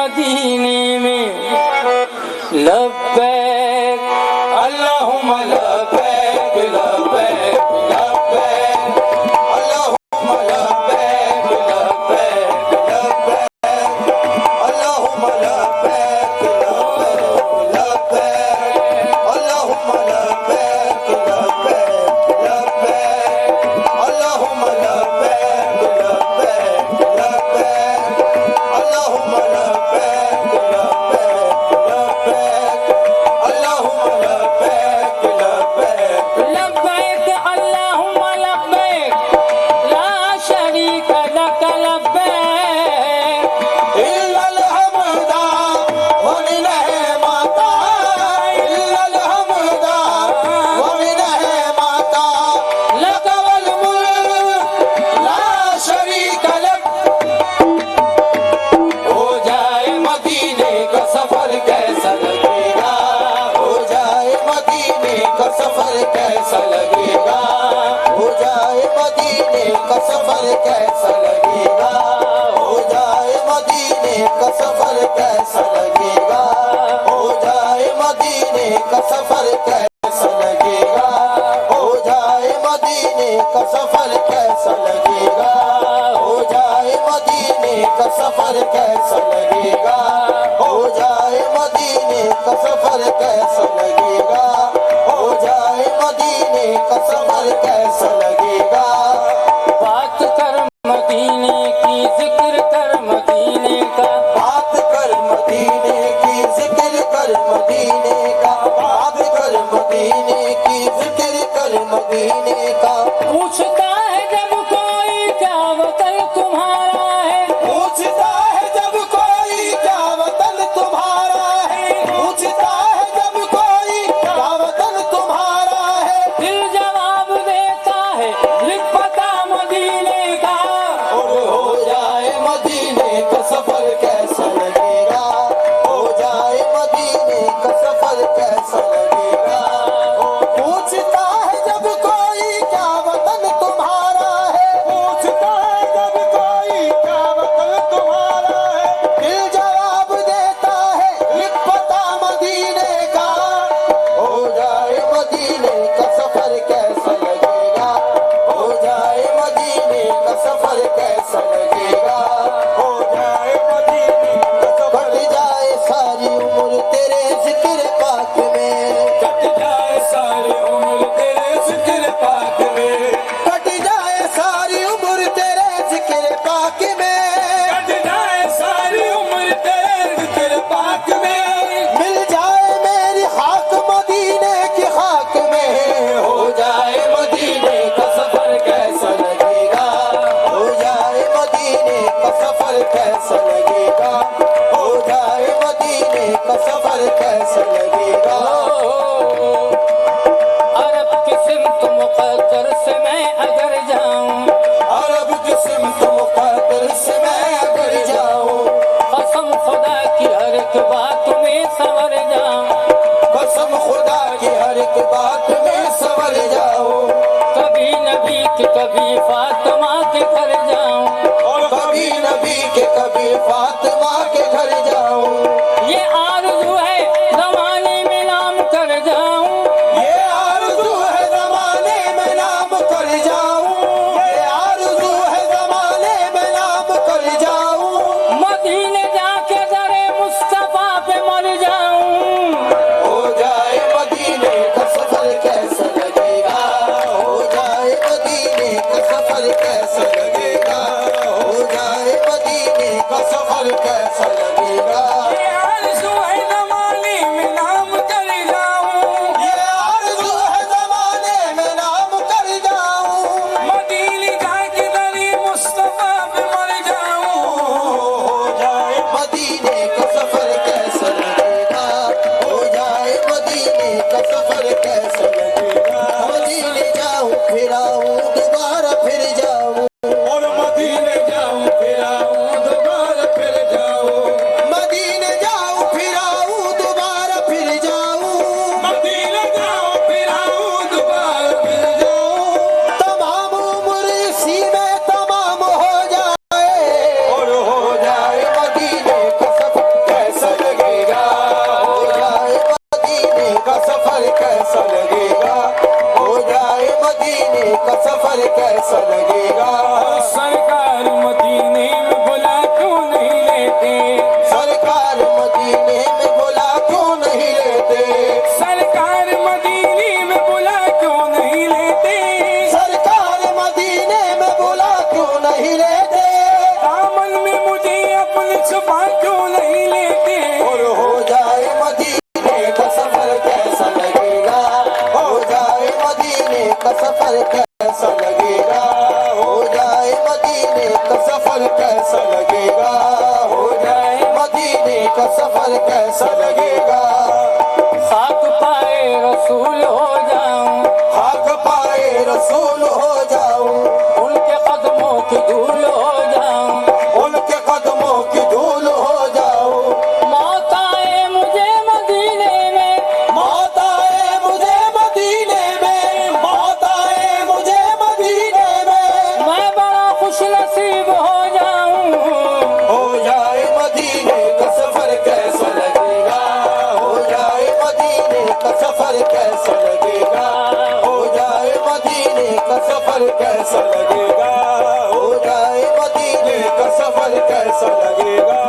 मदीने में लब्बैक अल्लाहुम्मा लब्बैक लब्बैक लब्बैक अल्लाहुम्मा लब्बैक लब्बैक लब्बैक अल्लाहुम्मा लब्बैक लब्बैक लब्बैक अल्लाहुम्मा लब्बैक लब्बैक लब्बैक अल्लाहुम्मा लब्बैक लब्बैक लब्बैक अल्लाहुम्मा लब्बैक लब्बैक लब्बैक अल्लाहुम्मा लब्बैक लब्बैक लब्बैक अल्लाहुम्मा लब्बैक ला शरीक लक लब्बैक इल्लल हम्दा व निअमता इल्लल हम्दा व निअमता लकल मुल्क ला शरीक लक। हो जाए मदीने का सफर कैसा लगेगा, हो जाए मदीने का सफर कैसा लगेगा, हो जाए मदीने का सफर कैसा लगेगा, हो जाए मदीने का सफर कैसा लगेगा, हो जाए मदीने का सफर कैसा लगेगा, हो जाए मदीने का सफर कैसा लगेगा, हो जाए मदीने का सफर कैसा लगेगा, हो जाए मदीने का सफर कैसा लगेगा, हो जाए मदीने का सफर कैसा लगेगा। बात कर मदीने की, जिक्र कर मदीने का, बात कर मदीने की, जिक्र कर मदीने का, बात कर मदीने की, जिक्र कर मदीने का। पूछता है जब कोई क्या वतन तुम्हारा है, पूछता है जब कोई क्या वतन तुम्हारा है, पूछता है जब कोई क्या वतन तुम्हारा है, दिल जवाब देता है लिख पता मदीने का। और हो जाए मदीने का सफर कैसा लगेगा, हो जाए मदीने का सफर कैसा लगेगा। पूछता है जब कोई क्या वतन तुम्हारा है, पूछता है जब कोई क्या वतन तुम्हारा है, दिल जवाब देता है लिख पता मदीने का। हो जाए मदीने का सफर कैसा लगेगा, हो जाए मदीने का सफर कैसा लगेगा, हो जाए मदीने का सफर। कट जाए सारी उम्र तेरे जिक्र पाक में, कट जाए सारी उम्र तेरे जिक्र पाक में, कट जाए सारी उम्र तेरे जिक्र पाक में, कट जाए सारी उम्र तेरे जिक्र पाक में। मिल जाए मेरी खाक मदीने की खाक में, हो जाए मदीने का सफर कैसा लगेगा, हो जाए मदीने का सफर कैसा लगेगा, हो जाए मदीने का सफर कैसा लगेगा। अरब की सिमत मुक़द्दर से मैं अगर जाऊं, अरब की सिमत मुक़द्दर से मैं अगर जाऊं, कसम खुदा की हर एक बात में संवर जाऊं, कसम खुदा की हर एक बात में संवर जाऊं। कभी नबी के कभी फातिमा के घर जाऊं, और कभी नबी के कभी फातिमा के घर जाऊं। ये आरज़ू है ज़माने में नाम कर जाऊं, ये आरज़ू है ज़माने में नाम कर जाऊं, ये आरज़ू है ज़माने में नाम कर जाऊं। मदीने जाके दरे मुस्तफा पे मर जाऊं। हो जाए मदीने का सफर कैसा लगेगा, हो जाए मदीने का सफर कैसा लगेगा, हो जाए मदीने का सफर कैसा लगेगा। ये आरज़ू है ज़माने में नाम कर जाऊं, ये आरज़ू है ज़माने में नाम कर जाऊं। मदीने जाके दरे मुस्तफा पे मर जाऊं। हो जाए मदीने का सफर कैसा लगेगा, हो जाए मदीने का सफर कैसा लगेगा। मदीने जाऊं फिर आऊं दोबारा फिर जाऊं, और मदीने जाऊं फिर आऊं दोबारा फिर जाऊं। मदीने लगेगा। सरकार मदीने में बुला क्यों नहीं लेते, सरकार मदीने में बुला क्यों नहीं लेते, सरकार मदीने में बुला क्यों नहीं लेते, सरकार मदीने में बुला क्यों नहीं लेते, दामन में मुझे अपने छुपा क्यों नहीं लेते। और हो जाए मदीने का सफर कैसा लगेगा, हो जाए मदीने का सफर कैसा लगेगा, हो जाए मदीने का सफर कैसा लगेगा, हो जाए मदीने का सफर कैसा लगेगा। साथ पाए रसूल हो जाऊं, हक पाए रसूल हो जाऊं, उनके कदमों की धूल हो जाऊं, उनके कदमों की धूल हो जाऊं, मौत आए मुझे मदीने में, मौत आए मुझे मदीने में, मौत आए मुझे मदीने में, मैं बड़ा खुश नसीब हो जाऊं। हो जाए मदीने का सफर कैसा लगेगा, हो जाए मदीने का सफर कैसा लगेगा, हो जाए मदीने का सफर कैसा लगेगा, हो जाए मदीने का सफर कैसा लगेगा,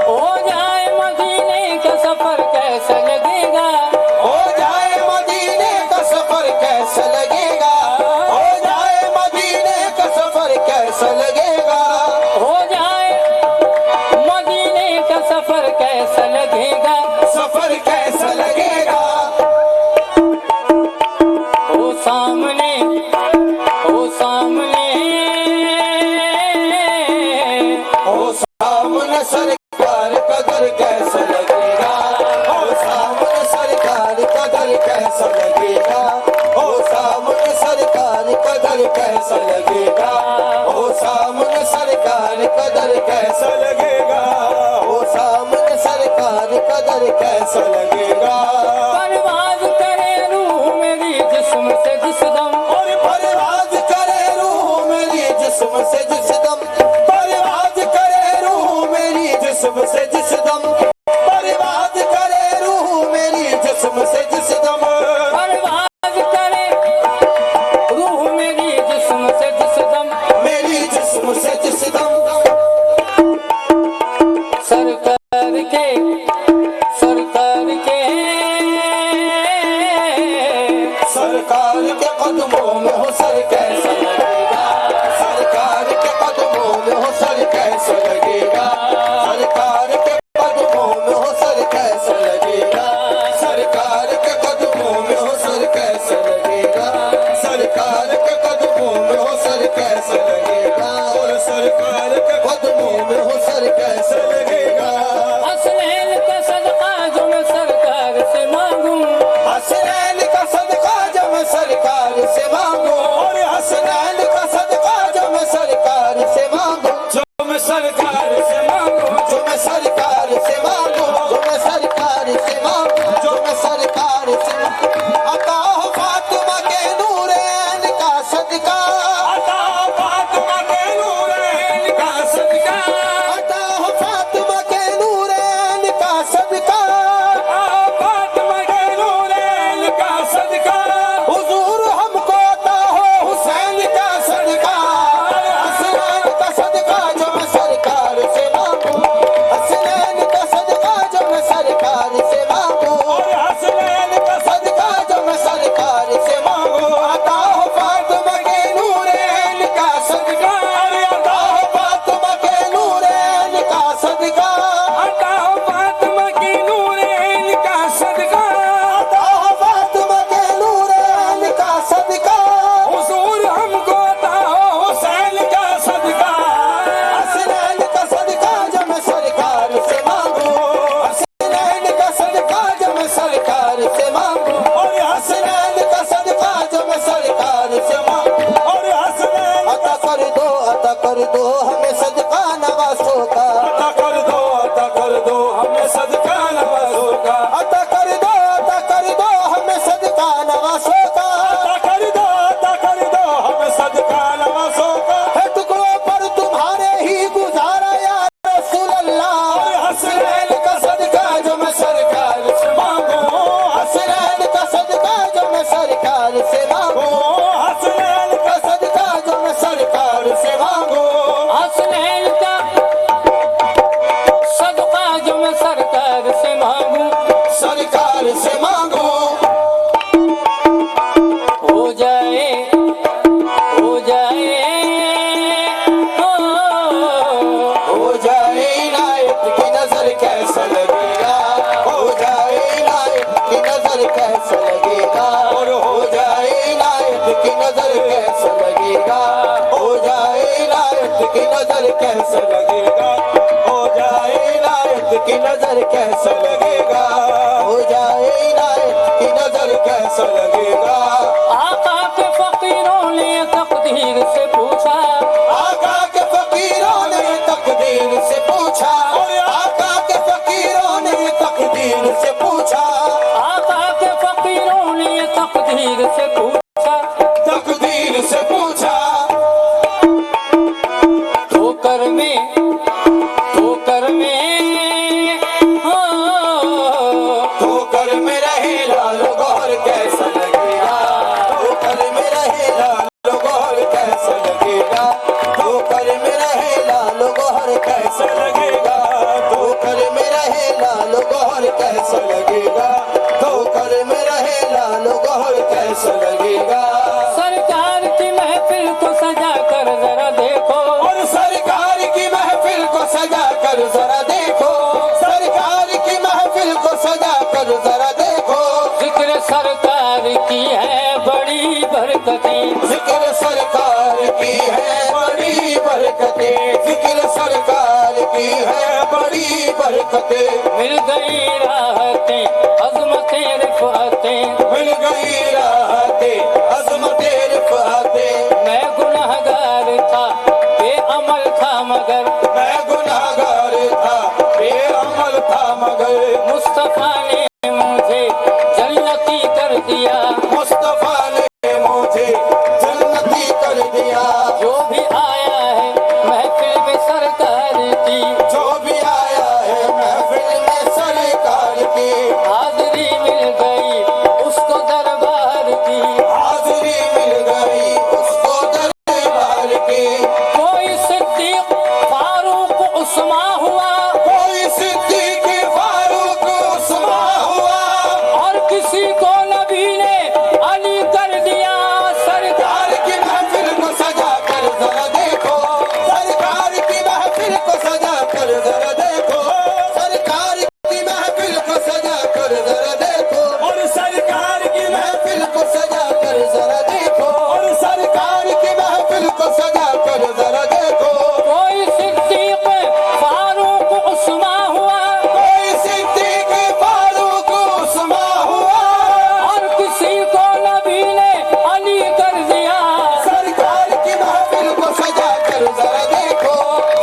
हो जाए मदीने का सफर कैसा लगेगा, हो जाए मदीने का सफर कैसा लगेगा, हो जाए मदीने का सफर कैसा लगेगा, हो जाए मदीने का सफर कैसा लगेगा। सफर कैसा लगेगा। ओ सामने, ओ सामने, ओ सामने सरकार का दर कैसा लगेगा, ओ सामने सरकार का दर कैसा लगेगा, ओ सामने सरकार का दर कैसा लगेगा, ओ सामने सरकार का दर कैसा लगेगा, ओ सामने सरकार का दर कैसा लगेगा। परवाज करे रूह मेरी जिस्म से जिस दम, और परवाज करे रूह मेरी जिस्म से जिस दम, परवाज करे रूह मेरी जिस्म से जिस दम, परवाज करे रूह मेरी जिस्म से जिस दम, परवाज करे रूह मेरी जिस्म से जिस दम, मेरी जिस्म से जिस दम, सरकार के, सरकार के, सरकार के कदमों में हो सर कैसा लगेगा, सरकार के कदमों में हो सर कैसा लगेगा, सरकार के कदमों में हो सर कैसा लगेगा, सरकार के कदमों में हो सर कैसा लगेगा, सरकार के कदमों में हो सर कैसा लगेगा, और सरकार के कदमों में हो सर कैसा लगेगा। असलैन का सदका जो मैं सरकार से मांगूं, हसनैन का सदका जब मैं सरकार से मांगू, और हसनैन का सदका जब मैं सरकार से मांगू, जो मैं सरकार से मांगूं, जो मैं सरकार से मांगू, जो मैं सरकार से मांगू, जो मैं सरकार से मांगू, अता हो फातिमा के नूरैन का सदका, अता फातिमा के नूरैन का सदका, अता हो फातिमा के नूरैन का सदका, फातिमा के नूरैन का सदका, हुजूर हमको अता हो हुसैन का सदका, हसनैन का सदका जो मैं सरकार से मांगू, हसनैन का सदका जो मैं सरकार से मांगू, और हसनैन का सदका जो मैं सरकार से मांगू, अता हो फातिमा के नूरैन का सदका, अता हो फातिमा के नूरैन का सदका, अता फातिमा के नूरैन का सदका, अता हो फातिमा के नूरैन का सदका, हुजूर हमको अता हो हुसैन का सदका, हसनैन का सदका जो मैं सरकार से मांगू, हसनैन का सदका जो मैं सरकार से मांगू, और हसनैन का सदका जो मैं सरकार से मांगू, और हसनैन अता कर दो हमें सदका नवासों का, अता कर दो हमें सदका नवाजों का, अता कर दो हमें सदका नवासों का, अता कर दो हमें सदका नवाजों का, है टुकड़ों पर तुम्हारे ही गुजारा या रसूल अल्लाह, और हसनैन का सदका जो मैं सरकार से मांगू, हसनैन का सदका जो मैं सरकार से मांगू, हसनैन का सदका जो मैं सरकार इनायत की नजर कैसा लगेगा, हो जाए इनायत की नजर कैसा लगेगा, हो जाए इनायत की नजर कैसा लगेगा। आका के फकीरों ने तकदीर से पूछा, आका के फकीरों ने तकदीर से पूछा, आका के फकीरों ने तकदीर से पूछा, आका के फकीरों ने तकदीर से पूछा, तकदीर से पूछा। ठोकर में ठोकर में रहे लालो गौर कैसा लगेगा, ठोकर में रहे लालो गौर कैसा लगेगा, ठोकर में रहे लालो गौर कैसा लगेगा, ठोकर में रहे लालो गौर कैसा लगेगा, ठोकर में रहे लालो गौर कैसा लगेगा। सरकार की महफिल को सजा कर जरा देखो, और सरकार की महफिल को सजा कर जरा देखो, सरकार की महफिल को सजा कर जरा देखो। जिक्र सरकार की है बड़ी बरकतें, जिक्र सरकार की है बड़ी बरकतें, जिक्र सरकार की है बड़ी बरकतें, मिल गई राहतें अजमतें रिफातें, मिल गई राहतें अज़मतें रिफ़ातें। मैं गुनहगार था बेअमल था मगर, मैं गुनाहगार था बेअमल था मगर, मुस्तफा ने मुझे जन्नती कर दिया। मुस्तफा ने मुझे जन्नती कर दिया। जो भी आया है महफिल में सरकार की, जो भी आया है महफिल में सरकार की, हाजिरी मिल गई उसको दरबार की। हाजिरी मिल गई उसको दरबार की। कोई सिद्दीक फारूक उस्मा हुआ, कोई सिद्दीक फारूक उस्मा हुआ, और किसी को नबी ने अली कर दिया। सरकार सरकार की महफिल को सजा कर जरा देखो, सरकार की महफिल को सजा कर जरा देखो, सरकार की महफिल को सजा कर जरा देखो, और सरकार की महफिल को सजा कर जरा देखो, और सरकार की महफिल को सजा कर जरा देखो। कोई सिद्दीक फारूक उस्मा हुआ, कोई सिद्दीक फारूक उस्मा हुआ, और किसी को नबी ने अली कर दिया। सरकार की महफिल को सजा कर जरा देखो,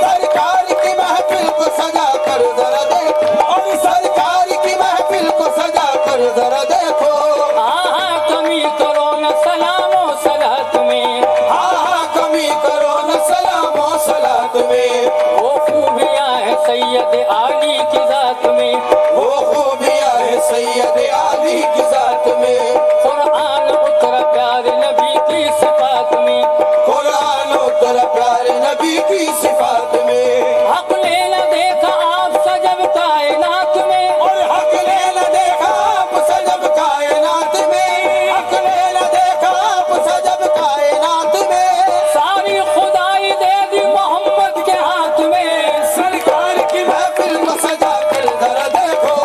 सरकार की महफिल को सजा कर जरा देखो, और सरकार की महफिल को सजा कर जरा देखो। आहा कमी करो न सलामो सलात में, हाँ हाँ कमी करो न सलामो सलात में, वो खूबियां है सैयद आली की जात में। वो खूबियाँ है सैयद आली की जात में। कुरान उतरा प्यारे नबी की सिफात में, कुरान उतरा प्यारे नबी की सिफात में, हक ने न देखा आप सजब कायनात में। और हक ने न देखा आप सजब कायनात में, हक ने न देखा आप सजब कायनात में। सारी खुदाई दे दी मोहम्मद के हाथ में। सरकार की महफिल को सजा कर जरा देखो,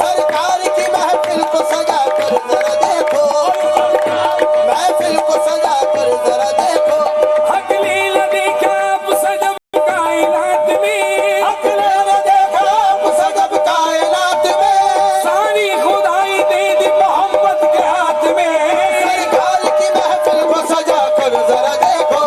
सरकार की महफिल को सजा कर जरा देखो, महफिल को सजा कर जरा देखो। हक ने न देखा आप सजब कायनात में, हक ने न देखा आप सजब कायनात में। सारी खुदाई दे दी मोहम्मद के हाथ में। सरकार की महफिल को सजा कर जरा देखो,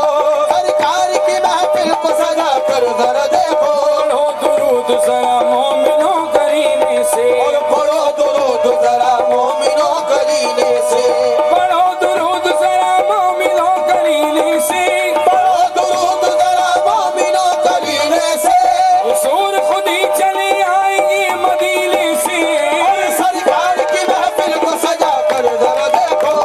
सरकार की महफिल को सजा कर जरा देखो। पढ़ो दुरूद जरा मोमिनों करीने से, और पढ़ो दुरूद जरा मोमिनों करीने से, पढ़ो दुरूद जरा मोमिनों करीने से। पढ़ो दुरूद जरा मोमिनों करीने से। हुजूर खुद ही चले आएंगे मदीने से। और सरकार की महफिल को सजा कर जरा देखो,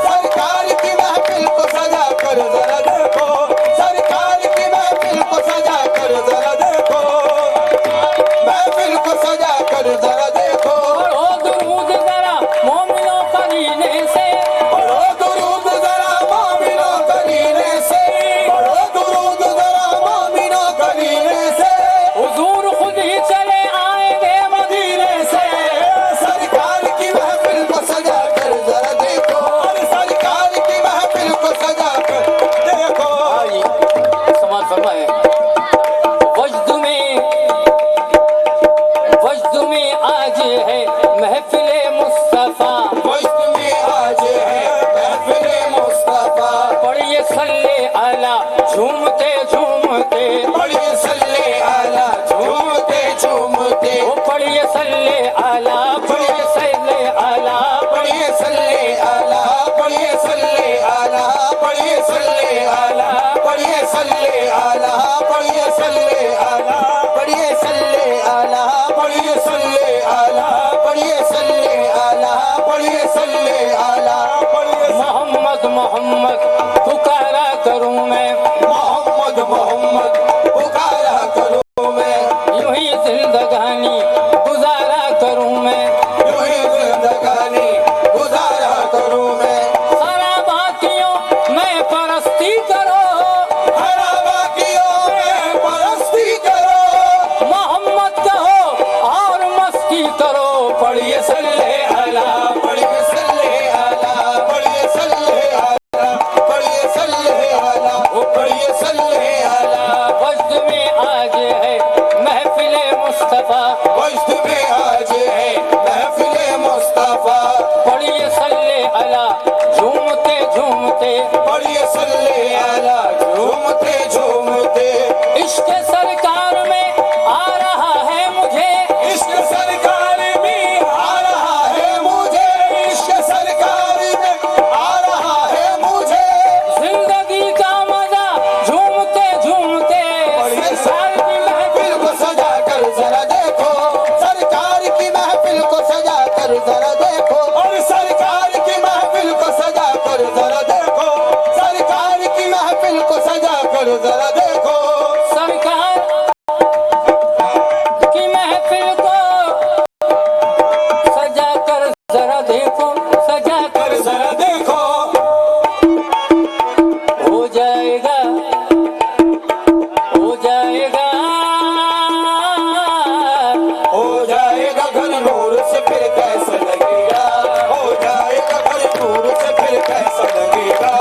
सरकार की महफिल को सजा कर जरा देखो, सरकार की महफिल को सजा कर जरा देखो, महफिल को सजा कर जरा देखो। पढ़ो दुरूद जरा मोमिनों करीने से, पढ़ो दुरूद जरा मोमिनों करीने से, पढ़ो दुरूद जरा मोमिनों करीने से। हुजूर खुद ही चले आएंगे मदीने से। सरकार की महफिल को सजा कर जरा देखो, और सरकार की महफिल को सजा कर देखो। समाज फरमाए झूमते झूमते पढ़िए सल्ले आला झूमते झूमते ओ पढ़िए सल्ले आला पढ़िए सल्ले आला पढ़िए सल्ले आला पढ़िए सल्ले आला पढ़िए सल्ले आला पढ़िए सल्ले आला पढ़िए सल्ले आला पढ़िए सल्ले आला पढ़िए सल्ले आला पढ़िए सल्ले आला पढ़िए सल्ले आला पढ़िए मोहम्मद मोहम्मद पुकारा करूं मैं मोहम्मद मोहम्मद पुकारा करूं मैं यूं ही जिंदगानी गुजारा करूं मैं यूं ही जिंदगानी गुजारा करूं मैं सारा बाकियों मैं परस्ती करो हरा बाकियों में परस्ती करो मोहम्मद कहो और मस्ती करो पढ़िए सल्ले आला पढ़िए सल्ले आला पढ़िए सल्ले आला पढ़िए सल्ले आला वो पढ़िए सल्ले आला वजद में आज है महफिले मुस्तफा वजद में आज है महफिले मुस्तफा पढ़िए सल्ले अला झूमते झूमते पढ़िए सल्ले आला झूमते झूमते इश्क सरकार में आ रहा है मुझे इश्क सरकार में आ रहा है मुझे इश्क सरकार में आ रहा है मुझे जिंदगी का मजा झूमते झूमते सरकार की महफिल महफिल को सजा कर जरा देखो सरकार की महफिल को सजा कर जरा देखो और सरकार की महफिल को सजा कर जरा देखो सरकार की महफिल को सजा कर जरा देखो सरकार की महफिल को सजा कर जरा देखो सजा कर कर जरा देखो हो जाएगा हो जाएगा हो जाएगा घर नूर से फिर कैसा लगेगा हो जाएगा घर नूर से फिर कैसा लगेगा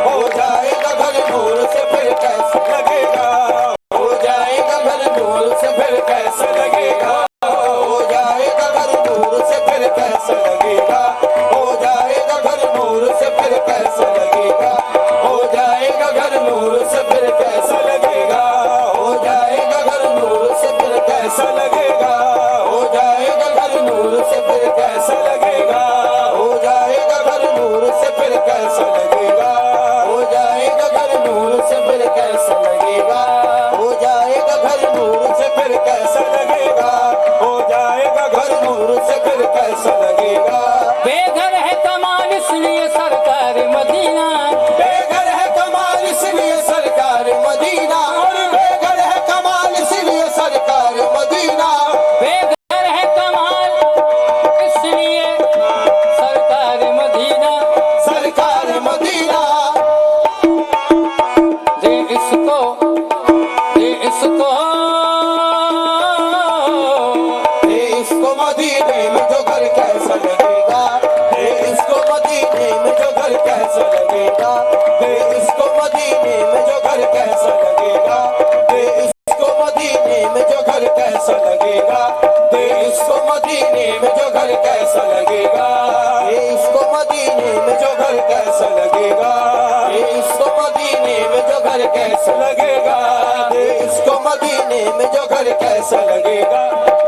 हो जाएगा घर नूर से फिर कैसा लगेगा हो जाएगा घर नूर से फिर कैसा लगेगा हो जाएगा घर नूर से फिर कैसा लगेगा हो जाएगा घर नूर से फिर कैसा लगेगा हो जाएगा घर नूर से फिर कैसा लगेगा हो जाएगा घर नूर से फिर कैसा लगेगा हो जाएगा घर नूर से फिर कैसा लगेगा हो जाएगा घर नूर से फिर कैसा लगेगा हो जाएगा घर नूर से फिर कैसा लगेगा हो जाएगा घर नूर से फिर कैसा लगेगा हो जाएगा घर नूर से फिर कैसा लगेगा बेघर है कमाल इसलिए सरकार मदीना बेघर है कमाल इसलिए सरकार मदीना और बेघर है कमाल इसलिए सरकार मदीना बेघर है कमाल इसलिए सरकार मदीना सरकार मदीना दे इसको दे इसको दे इसको मदीने में जो घर कैसा लगेगा दे इसको मदीने में जो घर कैसा लगेगा दे इसको मदीने में जो घर कैसा लगेगा दे इसको मदीने में जो घर कैसा लगेगा दे इसको मदीने में जो घर कैसा लगेगा दे इसको मदीने में जो घर कैसा लगेगा दे इसको मदीने में जो घर कैसा लगेगा दे इसको मदीने में जो घर कैसा लगेगा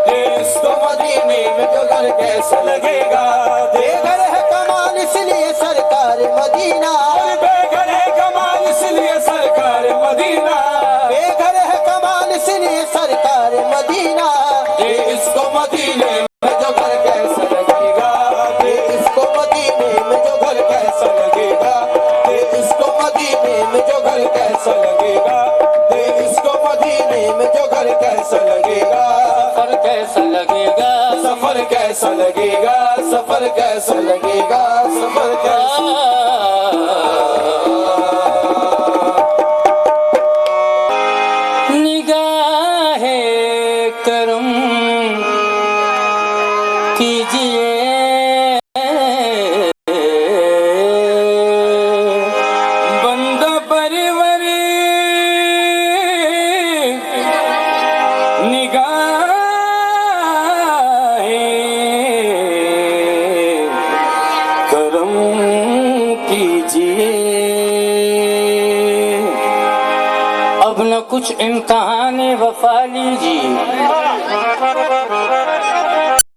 दे इसको मदीने में जो घर कैसा लगेगा बेघर है कमाल इसलिए सरकार मदीना बेघर है कमाल इसलिए सरकार मदीना बेघर है कमाल इसलिए सरकार मदीना दे इसको मदीने में जो घर कैसा लगेगा दे इसको मदीने में जो घर कैसा लगेगा दे इसको मदीने में जो घर कैसा लगेगा दे इसको मदीने में जो घर कैसा लगेगा सफर कैसा लगेगा सफर कैसा लगेगा सफर कैसा लगेगा सफर कैसा निगाहे करम कीजिए बंदा परवरी निगाहे करम कीजिए अब न कुछ इम्तहान वफा लीजिए।